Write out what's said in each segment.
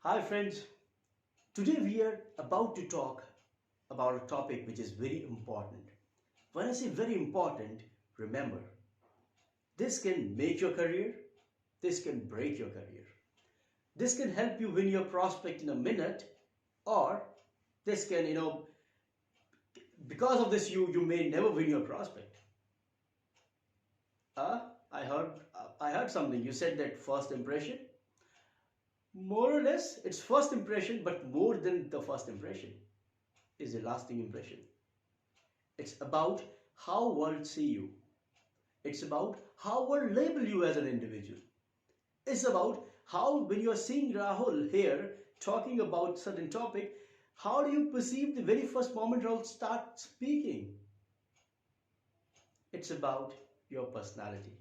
Hi friends, today we are about to talk about a topic which is very important. When I say very important, remember, this can make your career, this can break your career. This can help you win your prospect in a minute, or this can, because of this you may never win your prospect. I heard something. You said that first impression. More or less, it's first impression, but more than the first impression is a lasting impression. It's about how world see you. It's about how world label you as an individual. It's about how when you are seeing Rahul here talking about certain topic, how do you perceive the very first moment Rahul start speaking? It's about your personality.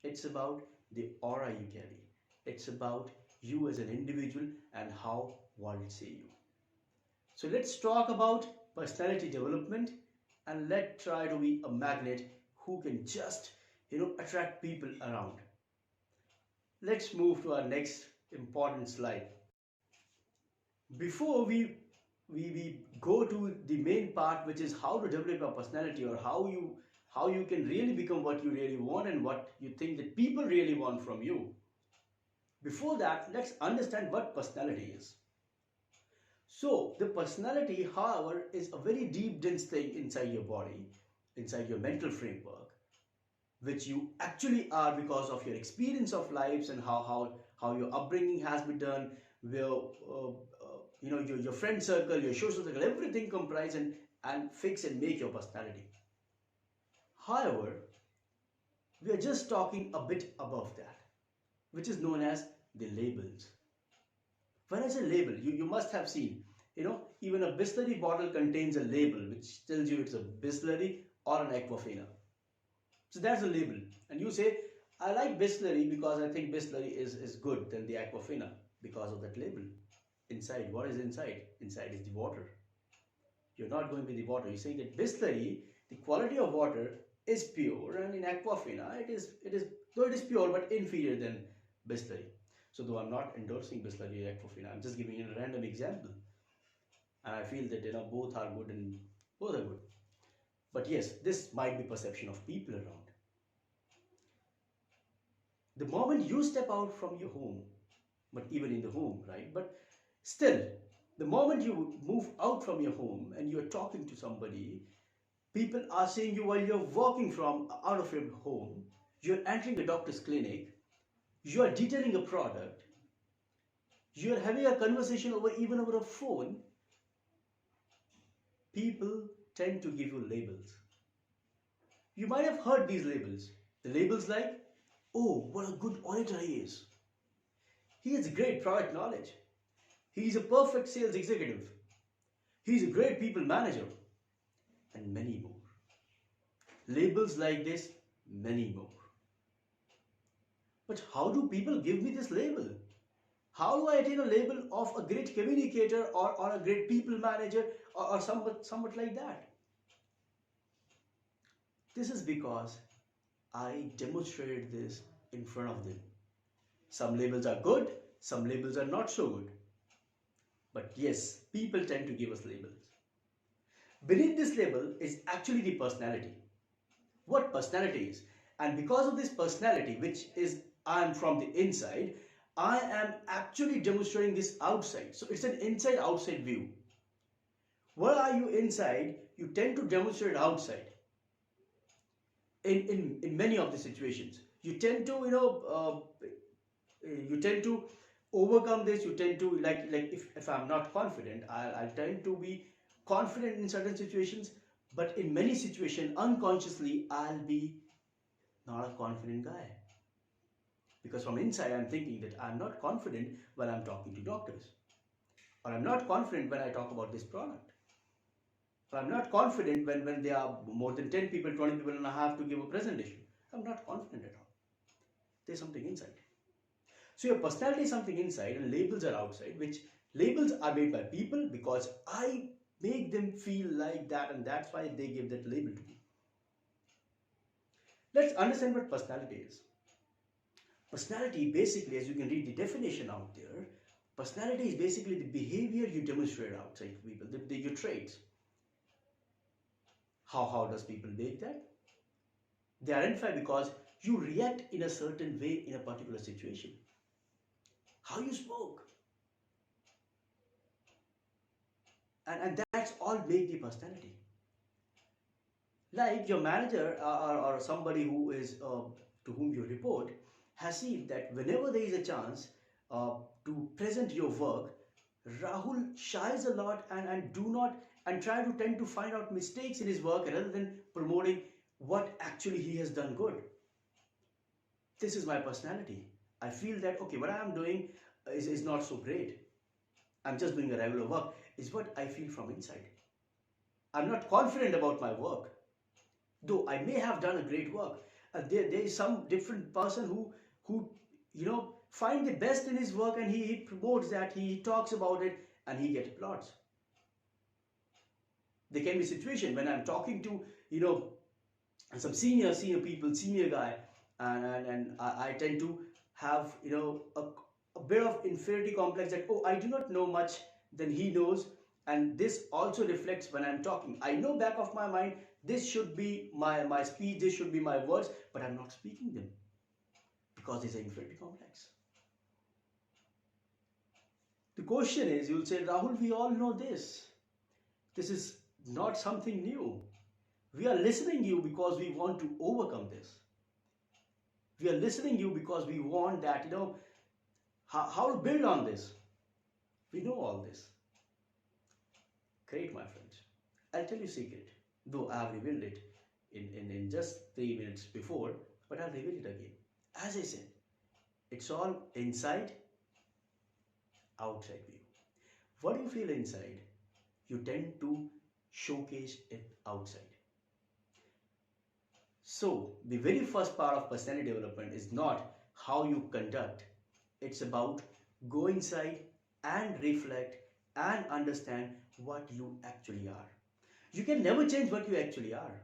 It's about the aura you carry. It's about you as an individual and how world see you. So let's talk about personality development and let's try to be a magnet who can just attract people around. Let's move to our next important slide. Before we go to the main part, which is how to develop your personality, or how you can really become what you really want and what you think that people really want from you. Before that, let's understand what personality is. So, the personality, however, is a very deep, dense thing inside your body, inside your mental framework, which you actually are because of your experience of lives and how your upbringing has been done, where your friend circle, your social circle, everything comprise and fix and make your personality. However, we are just talking a bit above that, which is known as the labels. When I say label, you must have seen, even a Bisleri bottle contains a label which tells you it's a Bisleri or an Aquafina. So that's a label. And you say, I like Bisleri because I think Bisleri is good than the Aquafina because of that label. Inside, what is inside? Inside is the water. You're not going with the water. You're saying that Bisleri, the quality of water is pure, and in Aquafina, though it is pure but inferior than Bisleri. So though I'm not endorsing Bisleri or Aquafina, I'm just giving you a random example. And I feel that both are good and both are good. But yes, this might be perception of people around. The moment you step out from your home, but even in the home, right? But still, the moment you move out from your home and you're talking to somebody, people are seeing you while you're walking from out of your home, you're entering a doctor's clinic, you are detailing a product, you are having a conversation even over a phone. People tend to give you labels. You might have heard these labels. The labels like, oh, what a good auditor he is. He has great product knowledge. He is a perfect sales executive. He is a great people manager. And many more. Labels like this, many more. But how do people give me this label? How do I attain a label of a great communicator or a great people manager or somewhat like that? This is because I demonstrated this in front of them. Some labels are good, some labels are not so good. But yes, people tend to give us labels. Beneath this label is actually the personality. What personality is. And because of this personality, which is I am from the inside, I am actually demonstrating this outside. So it's an inside-outside view. Where are you inside? You tend to demonstrate outside. In many of the situations, you tend to overcome this. You tend to like if I'm not confident, I'll tend to be confident in certain situations, but in many situations unconsciously I'll be not a confident guy, because from inside I'm thinking that I'm not confident when I'm talking to doctors, or I'm not confident when I talk about this product, or I'm not confident when there are more than 10 people, 20 people and I have to give a presentation. I'm not confident at all. There's something inside. So your personality is something inside and labels are outside, which labels are made by people because I make them feel like that, and that's why they give that label to me. Let's understand what personality is. Personality, basically, as you can read the definition out there, Personality is basically the behavior you demonstrate outside people, your traits. How does people make that? They identify because you react in a certain way in a particular situation. How you spoke. And that's all make the personality. Like your manager or somebody who is to whom you report has seen that whenever there is a chance to present your work, Rahul shies a lot and do not and try to tend to find out mistakes in his work rather than promoting what actually he has done good. This is my personality. I feel that okay, what I am doing is not so great. I'm just doing a regular work, is what I feel from inside. I'm not confident about my work. Though I may have done a great work, there is some different person who find the best in his work and he promotes that, he talks about it and he gets applause. There can be a situation when I'm talking to some senior people, senior guy, and I tend to have a bit of inferiority complex that oh, I do not know much than he knows, and this also reflects when I'm talking. I know back of my mind this should be my speech, this should be my words, but I'm not speaking them because there's an inferiority complex. The question is, you'll say, Rahul, we all know this. This is not something new. We are listening you because we want to overcome this. We are listening you because we want that, how to build on this. We know all this. Great, my friends. I'll tell you a secret, though I have revealed it in just 3 minutes before, but I'll reveal it again. As I said, it's all inside, outside view. What you feel inside, you tend to showcase it outside. So, the very first part of personality development is not how you conduct, it's about go inside and reflect and understand what you actually are. You can never change what you actually are,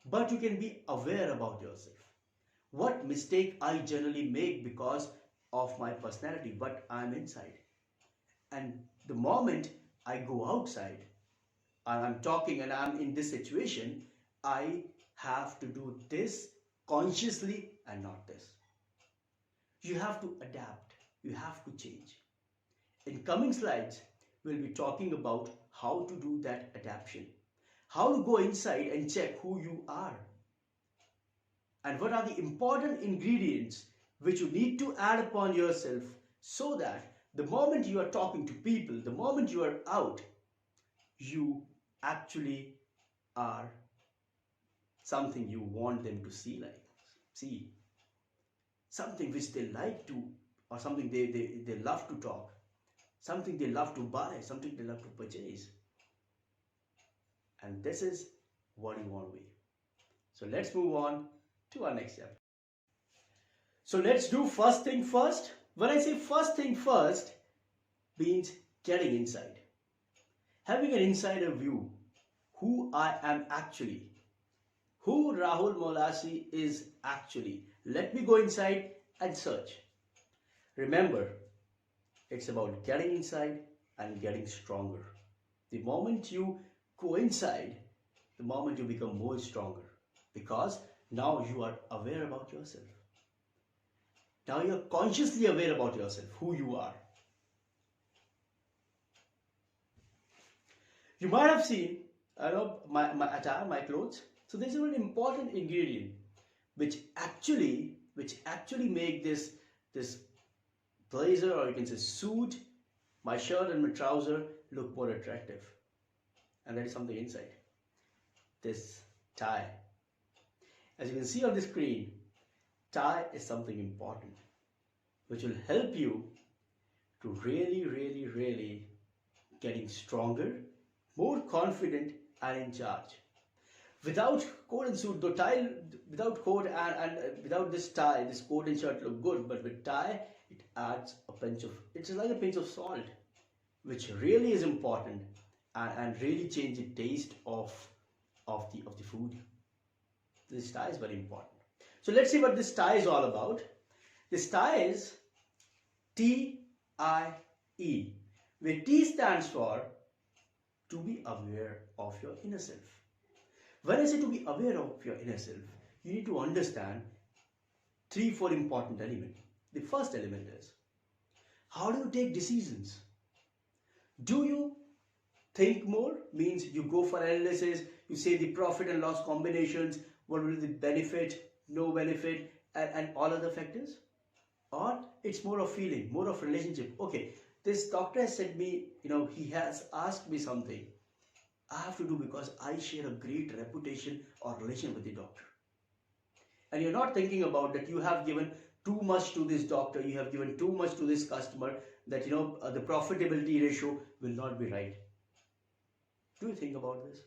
but you can be aware about yourself. What mistake I generally make because of my personality, what I'm inside. And the moment I go outside and I'm talking and I'm in this situation, I have to do this consciously and not this. You have to adapt. You have to change. In coming slides, we'll be talking about how to do that adaptation. How to go inside and check who you are. And what are the important ingredients which you need to add upon yourself so that the moment you are talking to people, the moment you are out, you actually are something you want them to see something which they like to, or something they love to talk, something they love to buy, something they love to purchase. And this is what you want to be. So let's move on to our next chapter. So let's do first thing first. When I say first thing first, means getting inside. Having an insider view, who I am actually. Who Rahul Molasi is actually. Let me go inside and search. Remember, it's about getting inside and getting stronger. The moment you go inside, the moment you become more stronger. Because now you are aware about yourself. Now you are consciously aware about yourself, who you are. You might have seen, my attire, my clothes. So there's an important ingredient which actually make this blazer, or you can say suit, my shirt and my trouser look more attractive. And that is something inside. This tie. As you can see on the screen, tie is something important which will help you to really getting stronger, more confident and in charge. Without coat and suit, without coat and without this tie, this coat and shirt look good, but with tie, it adds it's like a pinch of salt, which really is important and really change the taste of the food. This tie is very important. So let's see what this tie is all about. This tie is TIE. I-E, where T stands for to be aware of your inner self. When I say to be aware of your inner self, you need to understand three, four important elements. The first element is, how do you take decisions? Do you think more? Means you go for analysis, you say the profit and loss combinations, what will be the benefit, no benefit, and all other factors? Or it's more of feeling, more of relationship. Okay, this doctor has said me, he has asked me something. I have to do because I share a great reputation or relation with the doctor. And you're not thinking about that you have given too much to this doctor, you have given too much to this customer, that the profitability ratio will not be right. Do you think about this?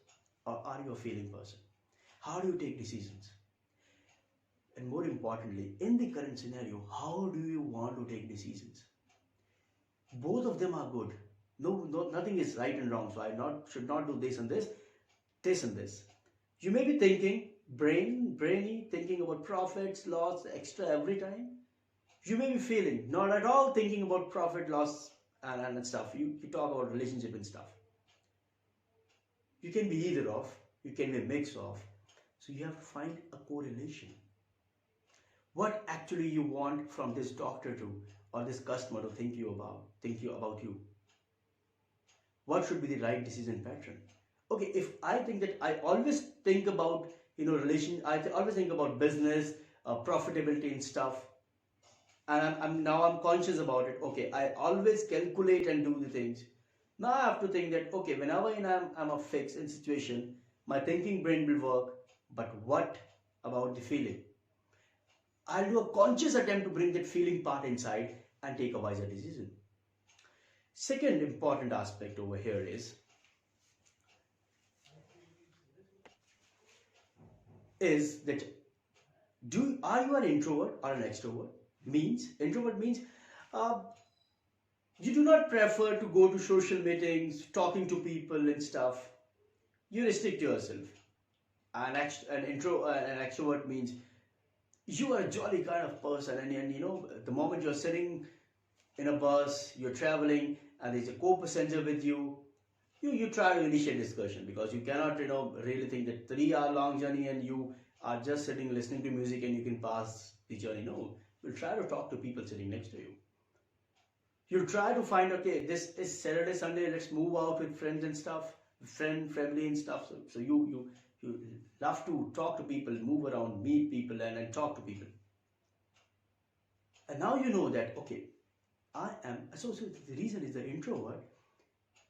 Or are you a feeling person? How do you take decisions? And more importantly, in the current scenario, how do you want to take decisions? Both of them are good. No, nothing is right and wrong. So should not do this and this and this. You may be thinking, brainy, thinking about profits, loss, extra every time. You may be feeling, not at all thinking about profit, loss, and stuff. You talk about relationship and stuff. You can be either of, you can be a mix of. So you have to find a correlation. What actually you want from this doctor to, or this customer to think about you. What should be the right decision pattern? Okay, if I think that I always think about, I always think about business, profitability and stuff, and I'm conscious about it. Okay, I always calculate and do the things. Now I have to think that, okay, whenever I'm a fix in situation, my thinking brain will work, but what about the feeling? I'll do a conscious attempt to bring that feeling part inside and take a wiser decision. Second important aspect over here is that are you an introvert or an extrovert? Introvert means uh, you do not prefer to go to social meetings, talking to people and stuff. You restrict yourself. An extrovert means you are a jolly kind of person, and the moment you're sitting in a bus, you're traveling, and there's a co-passenger with you, you try to initiate discussion, because you cannot really think that 3 hour long journey and you are just sitting listening to music and you can pass the journey. No, you'll try to talk to people sitting next to you. You'll try to find, okay, this is Saturday, Sunday, let's move out with friends and stuff, family and stuff. So you love to talk to people, move around, meet people, and talk to people. And now you know that, okay, I am, so the reason is the introvert.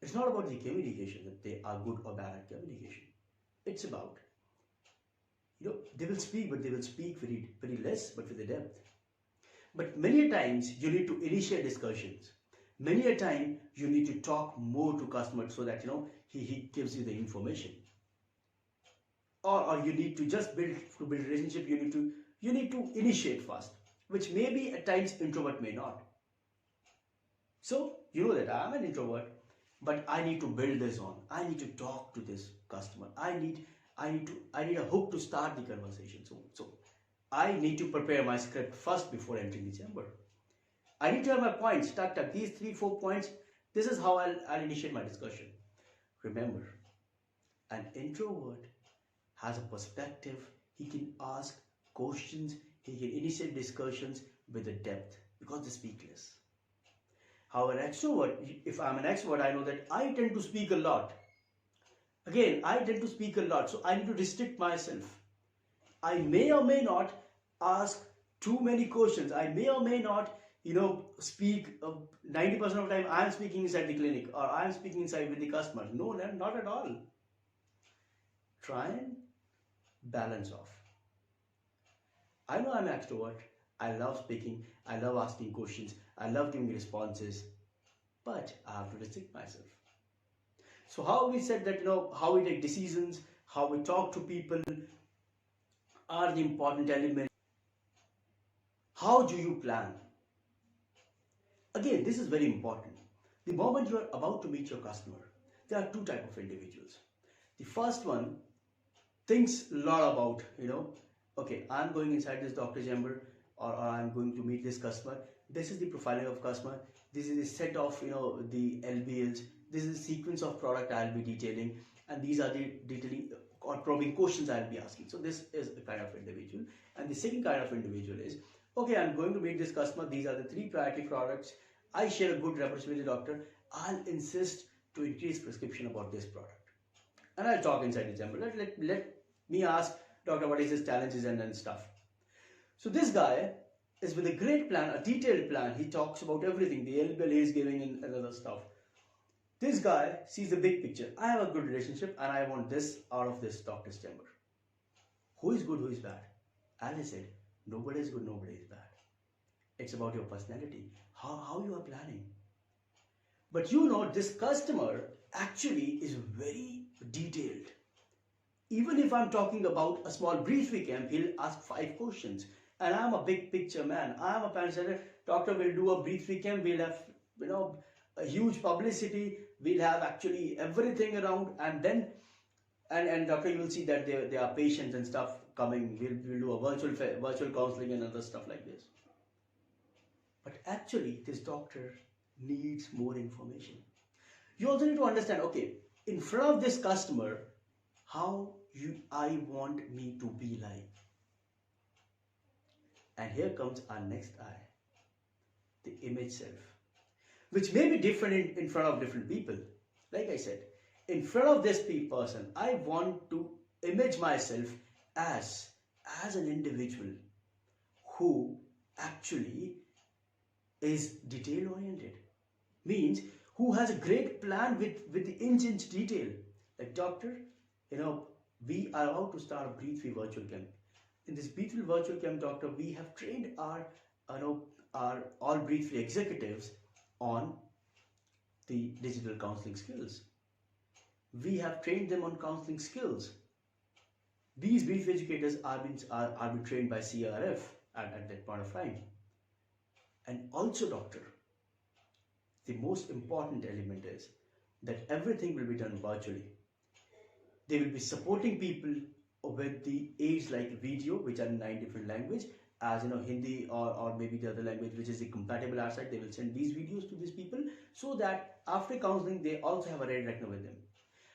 It's not about the communication, that they are good or bad at communication. It's about, they will speak, but they will speak very, very less, but with a depth. But many a times you need to initiate discussions. Many a time you need to talk more to customers so that he gives you the information. Or you need to just build relationship. You need to initiate first, which maybe at times introvert may not. So you know that I am an introvert, but I need to build this on. I need to talk to this customer. I need a hook to start the conversation. So I need to prepare my script first before entering the chamber. I need to have my points. These 3-4 points. This is how I'll initiate my discussion. Remember, an introvert has a perspective. He can ask questions. He can initiate discussions with a depth because they speak less. However, extrovert, if I'm an extrovert, I know that I tend to speak a lot. Again, I tend to speak a lot, so I need to restrict myself. I may or may not ask too many questions. I may or may not, speak 90% of the time I'm speaking inside the clinic or I'm speaking inside with the customer. No, not at all. Try and balance off. I know I'm an extrovert. I love speaking. I love asking questions. I love giving responses. But I have to restrict myself. So how we said that, how we take decisions, how we talk to people are the important elements. How do you plan? Again, this is very important. The moment you are about to meet your customer, there are two types of individuals. The first one thinks a lot about, okay, I'm going inside this doctor chamber, or I'm going to meet this customer. This is the profiling of customer. This is a set of the LBLs. This is a sequence of product I'll be detailing, and these are the detailing or probing questions I'll be asking. So this is a kind of individual. And the second kind of individual is, okay, I'm going to meet this customer. These are the 3 priority products. I share a good reference with the doctor. I'll insist to increase prescription about this product. And I'll talk inside the chamber. Let me ask doctor what is his challenges and stuff. So this guy is with a great plan, a detailed plan. He talks about everything, the LBL he is giving and other stuff. This guy sees the big picture. I have a good relationship and I want this out of this doctor's chamber. Who is good, who is bad? As I said, nobody is good, nobody is bad. It's about your personality, how you are planning. But this customer actually is very detailed. Even if I'm talking about a small briefing camp, he'll ask 5 questions. And I'm a big picture man. I'm a pensioner. Doctor will do a briefing camp. We'll have, a huge publicity. We'll have actually everything around. And then, and doctor, you will see that there are patients and stuff coming. We'll do a virtual counseling and other stuff like this. But actually, this doctor needs more information. You also need to understand, okay, in front of this customer, I want me to be like. And here comes our next I, the image self, which may be different in front of different people. Like I said, in front of this person, I want to image myself as an individual who actually is detail oriented. Means who has a great plan with the inch detail. Like doctor, we are about to start a Breathe Free virtual camp. In this Breathe Free virtual camp, doctor, we have trained our all Breathe Free executives on the digital counseling skills. We have trained them on counseling skills. These Breathe Free educators are being trained by CRF at that point of time. And also, doctor, the most important element is that everything will be done virtually. They will be supporting people with the aids like video, which are in 9 different languages, as Hindi or maybe the other language which is compatible outside. They will send these videos to these people so that after counseling they also have a ready reckoner with them.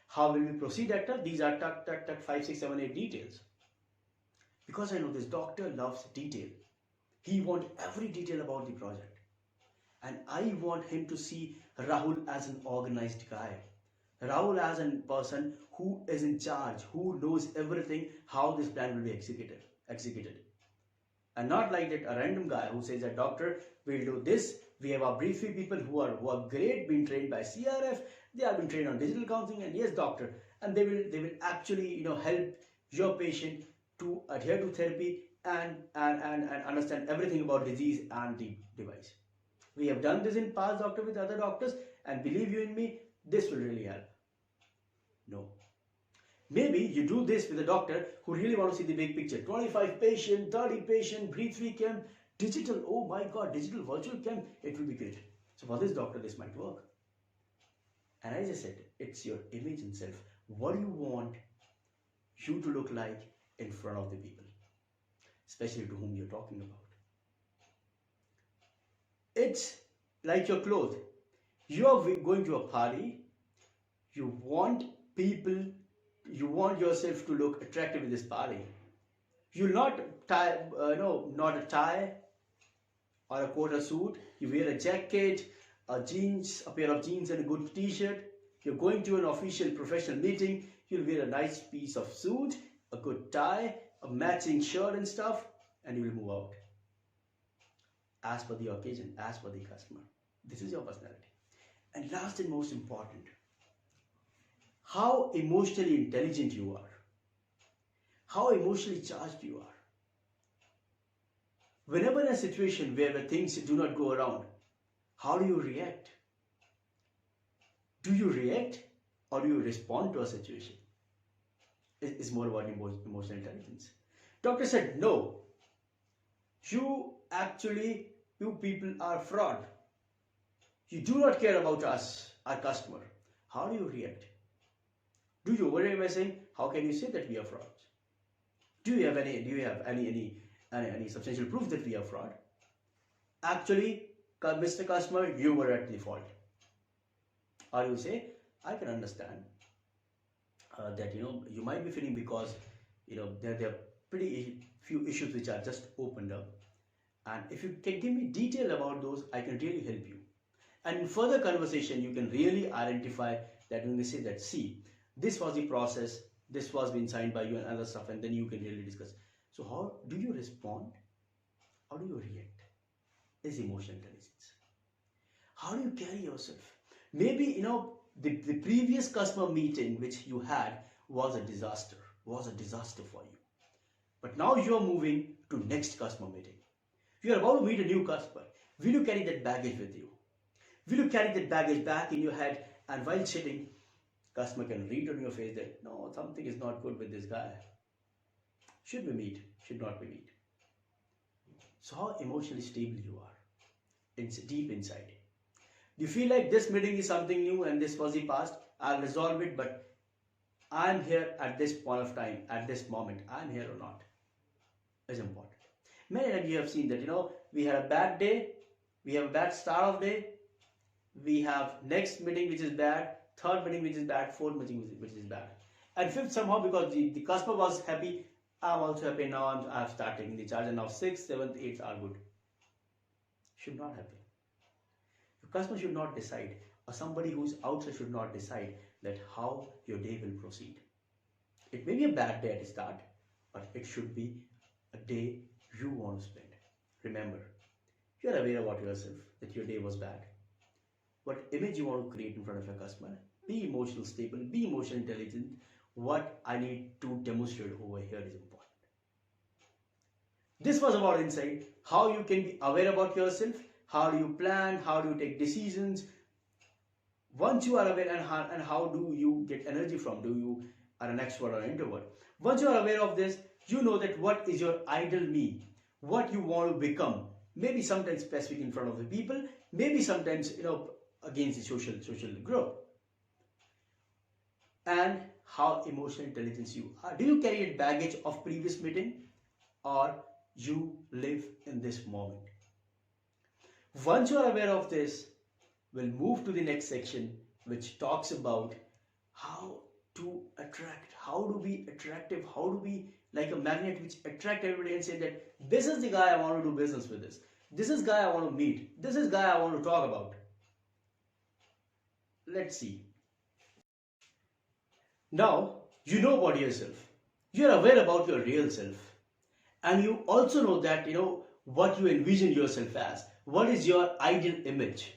How will we proceed, doctor? These are 5, 6, 7, 8 details. Because I know this doctor loves detail. He wants every detail about the project. And I want him to see Rahul as an organized guy. Rahul as a person who is in charge, who knows everything, how this plan will be executed. And not like that a random guy who says that doctor, we'll do this. We have our Breathe Free people who are great, being trained by CRF. They have been trained on digital counseling, and yes, doctor, and they will actually help your patient to adhere to therapy and understand everything about disease and the device. We have done this in past, doctor, with other doctors, and believe you in me, this will really help. No. Maybe you do this with a doctor who really want to see the big picture. 25 patient, 30 patient, Breathe Free camp, digital, oh my God, digital virtual camp, it will be great. So for this doctor, this might work. And as I said, it's your image and self. What do you want you to look like in front of the people, especially to whom you're talking about? It's like your clothes. You are going to a party. You want yourself to look attractive in this party. You'll not tie, not a tie or a coat or suit. You wear a jacket, a pair of jeans and a good t-shirt. You're going to an official professional meeting. You'll wear a nice piece of suit, a good tie, a matching shirt and stuff, and you will move out. As per the occasion, as per the customer. This is your personality. And last and most important, how emotionally intelligent you are. How emotionally charged you are. Whenever in a situation where things do not go around, how do you react? Do you react or do you respond to a situation? It's more about emotional intelligence. Doctor said, no, you people are fraud. You do not care about us, our customer. How do you react? Do you worry by saying, how can you say that we are frauds? Do you have any substantial proof that we are fraud? Actually, Mr. Customer, you were at the fault. Or you say, I can understand that you might be feeling because there are pretty few issues which are just opened up, and if you can give me detail about those, I can really help you. And in further conversation, you can really identify that when they say that, see, this was the process, this was being signed by you and other stuff, and then you can really discuss. So how do you respond? How do you react? Is emotional intelligence. How do you carry yourself? Maybe, the previous customer meeting which you had was a disaster for you. But now you are moving to next customer meeting. You are about to meet a new customer. Will you carry that baggage with you? Will you carry that baggage back in your head, and while sitting, customer can read on your face that, no, something is not good with this guy. Should we meet? Should not we meet? So how emotionally stable you are? It's deep inside. Do you feel like this meeting is something new and this was the past? I'll resolve it, but I'm here at this point of time, at this moment. I'm here or not is important. Many times you have seen that, we had a bad day, we have a bad start of day, we have next meeting which is bad, third meeting which is bad, fourth meeting which is bad. And fifth, somehow because the customer was happy, I'm also happy now, I've started taking the charge, and now 6th, 7th, 8th are good. Should not happen. The customer should not decide, or somebody who's outside should not decide that how your day will proceed. It may be a bad day at the start, but it should be a day you want to spend. Remember, you are aware about yourself that your day was bad. What image you want to create in front of your customer? Be emotional stable, be emotional intelligent. What I need to demonstrate over here is important. This was about insight, how you can be aware about yourself, how do you plan, how do you take decisions. Once you are aware, and how do you get energy from? Do you are an extrovert or an introvert? Once you are aware of this, you know that what is your ideal me, what you want to become. Maybe sometimes specific in front of the people, maybe sometimes against the social group. And how emotional intelligence you are. Do you carry a baggage of previous meeting, or you live in this moment? Once you are aware of this, we'll move to the next section, which talks about how to attract, how to be attractive, how to be like a magnet which attract everybody and say that this is the guy I want to do business with this is guy I want to meet, this is guy I want to talk about. Let's see. Now, you know about yourself. You're aware about your real self. And you also know that, what you envision yourself as. What is your ideal image?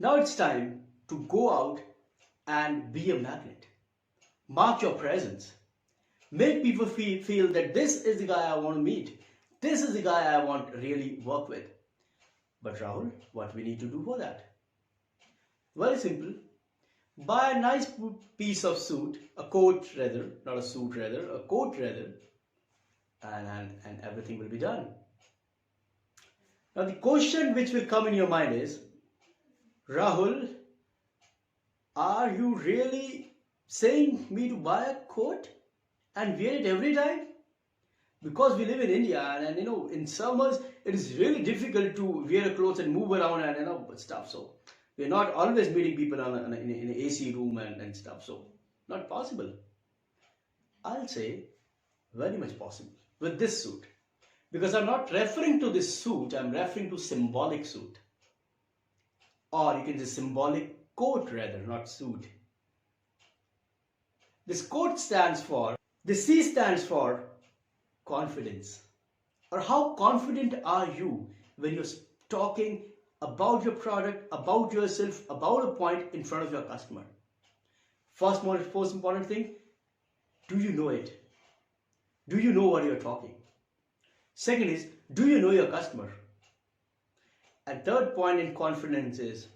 Now it's time to go out and be a magnet. Mark your presence. Make people feel that this is the guy I want to meet. This is the guy I want to really work with. But Rahul, what we need to do for that? Very simple. Buy a nice piece of suit, a coat rather, not a suit rather, a coat rather, and everything will be done. Now the question which will come in your mind is, Rahul, are you really saying me to buy a coat and wear it every time? Because we live in India, and in summers it is really difficult to wear clothes and move around and stuff. So we're not always meeting people in an AC room and stuff. So not possible. I'll say very much possible with this suit. Because I'm not referring to this suit, I'm referring to symbolic suit. Or you can say symbolic coat rather, not suit. This coat stands for, the C stands for confidence. Or how confident are you when you're talking about your product, about yourself, about a point in front of your customer? First, most important thing, do you know it? Do you know what you're talking? Second is, do you know your customer? And third point in confidence is,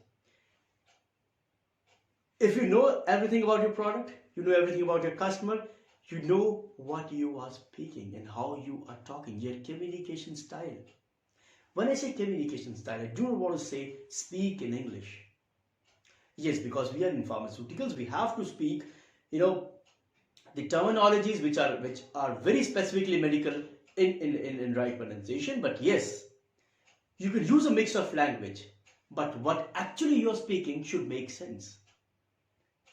if you know everything about your product, you know everything about your customer, you know what you are speaking and how you are talking, your communication style. When I say communication style, I do not want to say speak in English. Yes, because we are in pharmaceuticals, we have to speak, the terminologies which are very specifically medical in right pronunciation. But yes, You can use a mix of language, but what actually you're speaking should make sense.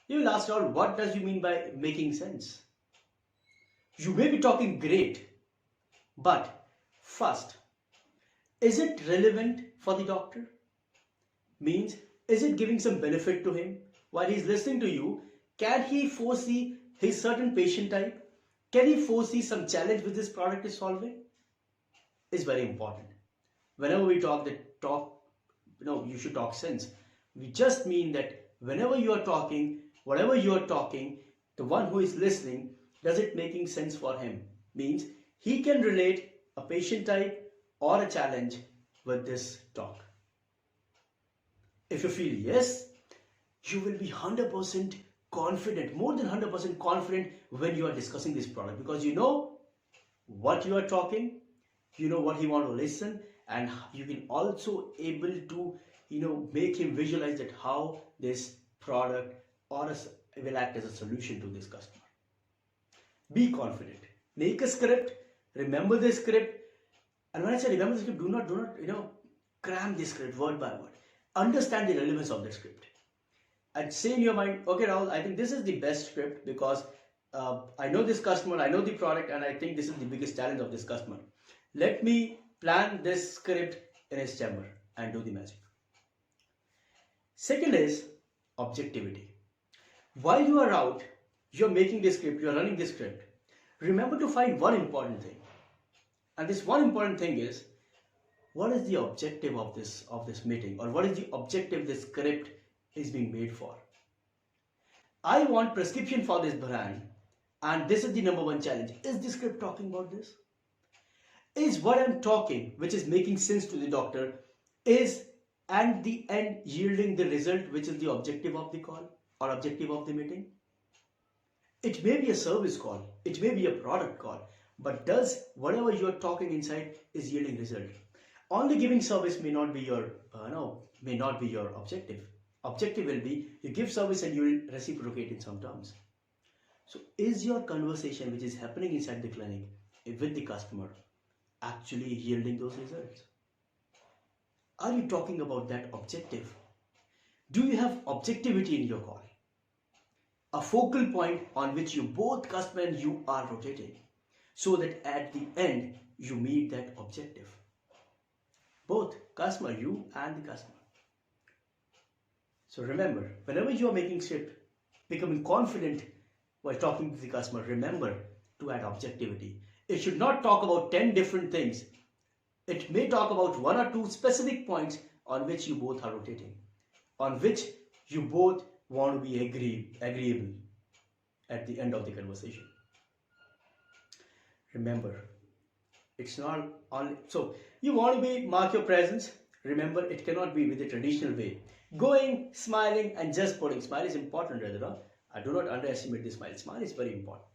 You will ask all, what does you mean by making sense? You may be talking great, but first, is it relevant for the doctor? Means, is it giving some benefit to him? While he's listening to you, can he foresee his certain patient type? Can he foresee some challenge which this product is solving? Is very important. Whenever we talk, you should talk sense. We just mean that whenever you are talking, whatever you are talking, the one who is listening, does it making sense for him? Means he can relate a patient type or a challenge with this talk. If you feel yes, you will be 100% confident, more than 100% confident when you are discussing this product, because you know what you are talking, you know what he want to listen, and you can also able to make him visualize that how this product will act as a solution to this customer. Be confident. Make a script. Remember the script. And when I say remember the script, do not cram the script word by word. Understand the relevance of the script. And say in your mind, okay, Rahul, I think this is the best script because I know this customer, I know the product, and I think this is the biggest challenge of this customer. Let me plan this script in his chamber and do the magic. Second is objectivity. While you are out, you're making the script, you're running the script, remember to find one important thing. And this one important thing is, what is the objective of this meeting, or what is the objective this script is being made for? I want prescription for this brand, and this is the number one challenge. Is the script talking about this? Is what I'm talking, which is making sense to the doctor, is at the end yielding the result which is the objective of the call or objective of the meeting? It may be a service call, it may be a product call, but does whatever you're talking inside is yielding result? Only giving service may not be your objective. Objective will be you give service and you will reciprocate in some terms. So is your conversation which is happening inside the clinic with the customer actually yielding those results? Are you talking about that objective? Do you have objectivity in your call? A focal point on which you both customer and you are rotating, so that at the end you meet that objective. Both customer, you and the customer. So remember, whenever you are making script, becoming confident while talking to the customer, remember to add objectivity. It should not talk about 10 different things. It may talk about one or two specific points on which you both are rotating, on which you both want to be agreeable at the end of the conversation. Remember, it's not only, so you want to mark your presence. Remember, it cannot be with the traditional way. Going, smiling, and just putting. Smile is important, rather. I do not underestimate the smile. Smile is very important.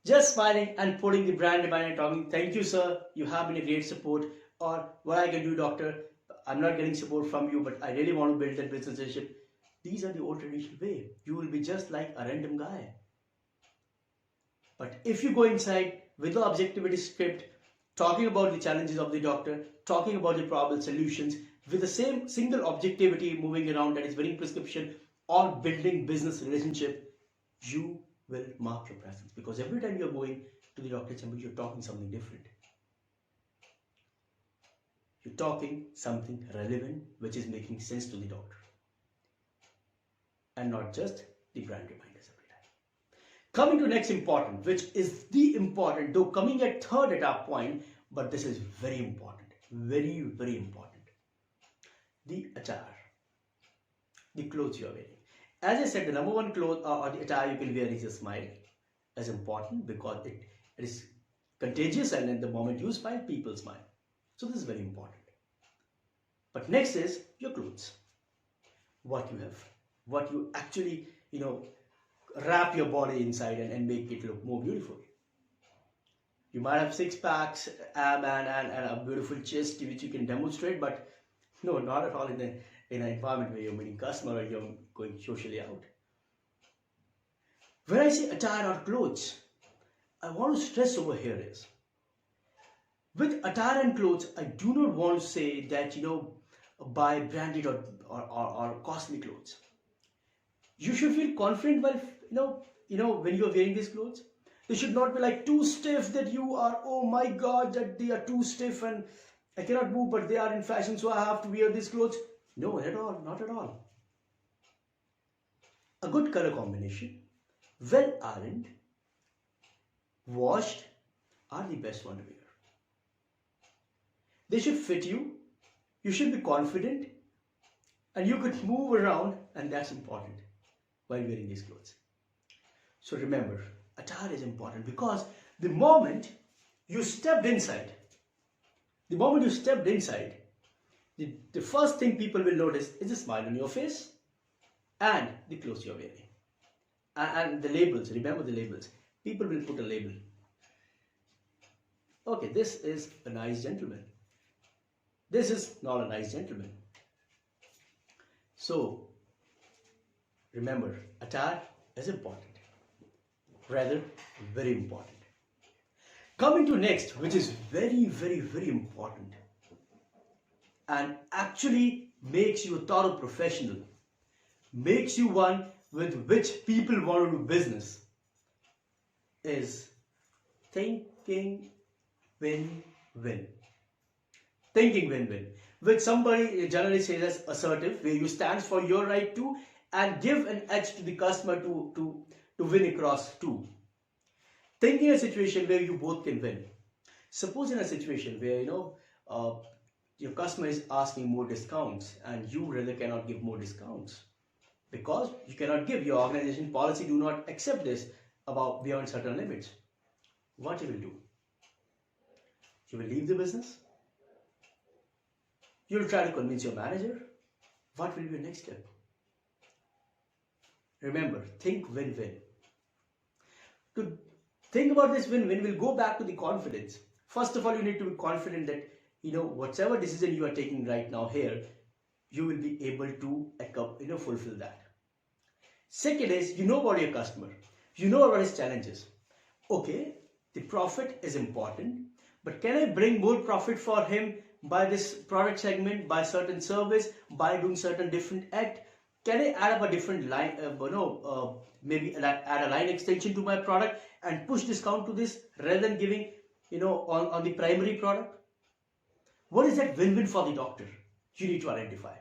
Just smiling and putting the brand behind and talking, thank you, sir, you have been a great support, or what I can do, doctor, I'm not getting support from you, but I really want to build that business relationship. These are the old traditional way. You will be just like a random guy. But if you go inside with the objectivity script, talking about the challenges of the doctor, talking about the probable solutions, with the same single objectivity moving around, that is winning prescription or building business relationship, you will mark your presence, because every time you're going to the doctor chamber, you're talking something different. You're talking something relevant which is making sense to the doctor, and not just the brand reminders every time. Coming to next important, which is the important, though coming at third at our point, but this is very important, very, very important. The attire, the clothes you are wearing. As I said, the number one cloth or the attire you can wear is a smile. As important because it is contagious, and at the moment you smile, people smile. So this is very important. But next is your clothes. What you have, what you actually, wrap your body inside and make it look more beautiful. You might have six packs, ab and a beautiful chest which you can demonstrate, but no, not at all in an environment where you're meeting customer or you're going socially out. When I say attire or clothes, I want to stress over here is, With attire and clothes, I do not want to say that, buy branded or costly clothes. You should feel confident while, when you are wearing these clothes. They should not be like too stiff that you are, oh my God, that they are too stiff and I cannot move, but they are in fashion, so I have to wear these clothes. No, at all, not at all. A good color combination, well ironed, washed, are the best one to wear. They should fit you. You should be confident and you could move around, and that's important while wearing these clothes. So remember, attire is important because the moment you stepped inside, the first thing people will notice is a smile on your face and the clothes you're wearing. And the labels, remember the labels. People will put a label. Okay, this is a nice gentleman. This is not a nice gentleman. So, remember, attire is important. Rather, very important. Coming to next, which is very, very, very important and actually makes you a thorough professional, makes you one with which people want to do business, is thinking win-win. Thinking win-win, which somebody generally says as assertive, where you stand for your right to and give an edge to the customer to win across too. Think in a situation where you both can win. Suppose in a situation where your customer is asking more discounts and you really cannot give more discounts because you cannot give. Your organization policy do not accept this about beyond certain limits. What you will do? You will leave the business. You will try to convince your manager. What will be your next step? Remember, think win-win. To think about this win-win, we'll go back to the confidence. First of all, you need to be confident that, whatever decision you are taking right now here, you will be able to, fulfill that. Second is, you know about your customer. You know about his challenges. Okay, the profit is important, but can I bring more profit for him by this product segment, by certain service, by doing certain different act? Can I add up a different line, maybe add a line extension to my product and push discount to this rather than giving, on the primary product? What is that win-win for the doctor? You need to identify.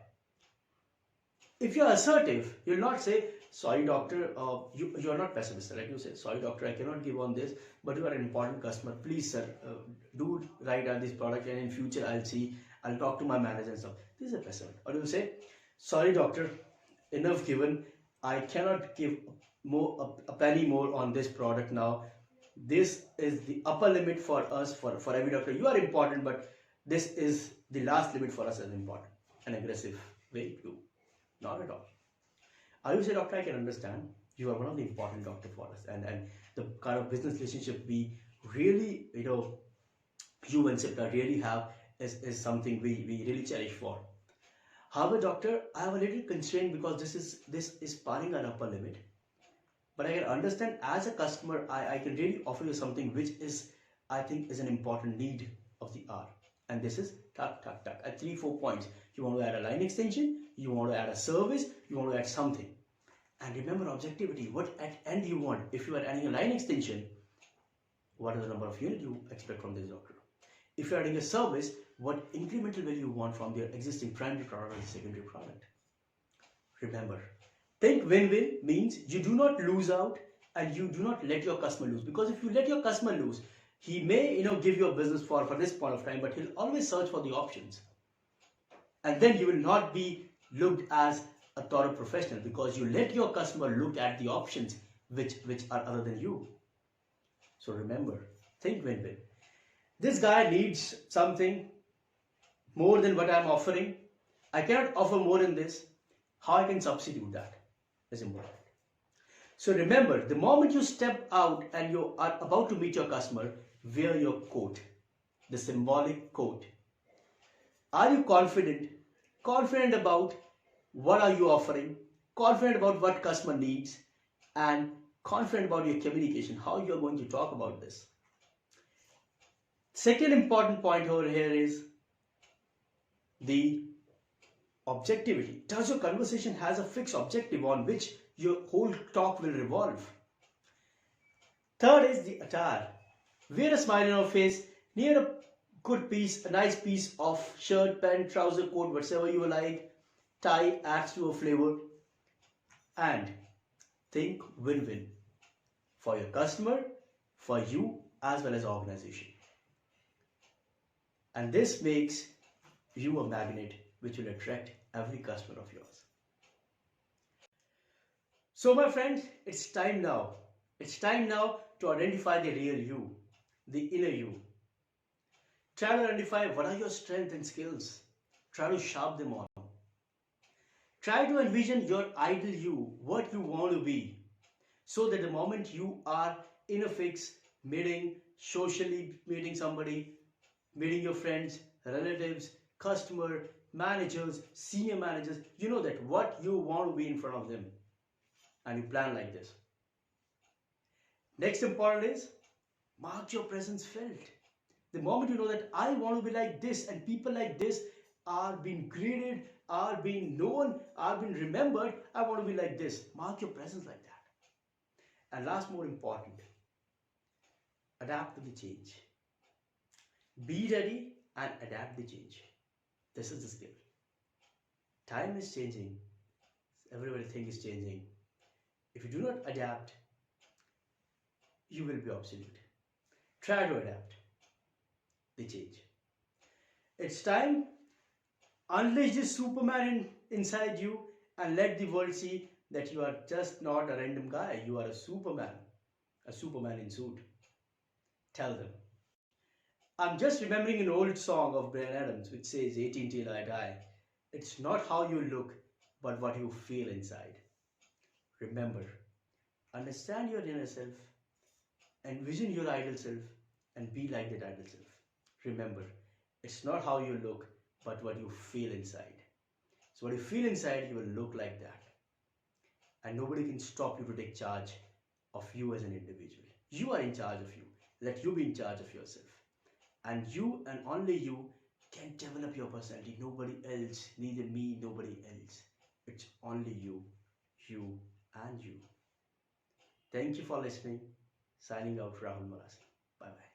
If you are assertive, you'll not say, sorry doctor, you are not pessimistic. Like you say, sorry doctor, I cannot give on this, but you are an important customer. Please sir, do write down this product and in future I'll talk to my manager and stuff. This is a pessimist. Or you say, sorry doctor, enough given. I cannot give a penny more on this product now. This is the upper limit for us, for every doctor. You are important, but this is the last limit for us as important. An aggressive way to. Not at all. I will say, doctor, I can understand. You are one of the important doctor for us, and the kind of business relationship we really, you and Sipta really have is something we really cherish for. However, doctor, I have a little constraint because this is parring an upper limit. But I can understand as a customer, I can really offer you something which I think is an important need of the hour. And this is tuck at 3-4 points. You want to add a line extension, you want to add a service, you want to add something. And remember objectivity, what at end you want. If you are adding a line extension, what is the number of units you expect from this doctor? If you are adding a service, what incremental value you want from their existing primary product or the secondary product. Remember, think win-win means you do not lose out and you do not let your customer lose. Because if you let your customer lose, he may give you a business for this point of time, but he'll always search for the options. And then you will not be looked as a thorough professional because you let your customer look at the options which are other than you. So remember, think win-win. This guy needs something more than what I'm offering. I cannot offer more than this. How I can substitute that is important. So remember, the moment you step out and you are about to meet your customer, wear your coat, the symbolic coat. Are you confident? Confident about what are you offering? Confident about what customer needs, and confident about your communication, how you are going to talk about this. Second important point over here is the objectivity. Does your conversation has a fixed objective on which your whole talk will revolve? Third is the attire. Wear a smile on your face, near a good piece, a nice piece of shirt, pant, trouser, coat, whatever you like. Tie adds to a flavor. And think win-win for your customer, for you, as well as organization. And this makes you a magnet which will attract every customer of yours. So my friend, it's time now. It's time now to identify the real you, the inner you. Try to identify what are your strengths and skills. Try to sharp them on. Try to envision your ideal you, what you want to be, so that the moment you are in a fix meeting, socially meeting somebody, meeting your friends, relatives, customer, managers, senior managers, you know that what you want to be in front of them, and you plan like this. Next important is mark your presence felt. The moment you know that I want to be like this and people like this are being greeted, are being known, are being remembered, I want to be like this. Mark your presence like that. And last, more important, adapt to the change. Be ready and adapt the change. This is the skill. Time is changing. Everybody thinks is changing. If you do not adapt, you will be obsolete. Try to adapt the change. It's time. Unleash this Superman inside you and let the world see that you are just not a random guy. You are a Superman in suit. Tell them. I'm just remembering an old song of Brian Adams which says 18 till I die. It's not how you look, but what you feel inside. Remember, understand your inner self, envision your ideal self, and be like that ideal self. Remember, it's not how you look, but what you feel inside. So what you feel inside, you will look like that. And nobody can stop you to take charge of you as an individual. You are in charge of you. Let you be in charge of yourself. And you and only you can develop your personality. Nobody else, neither me, nobody else. It's only you and you. Thank you for listening. Signing out, Rahul Marasi. Bye bye.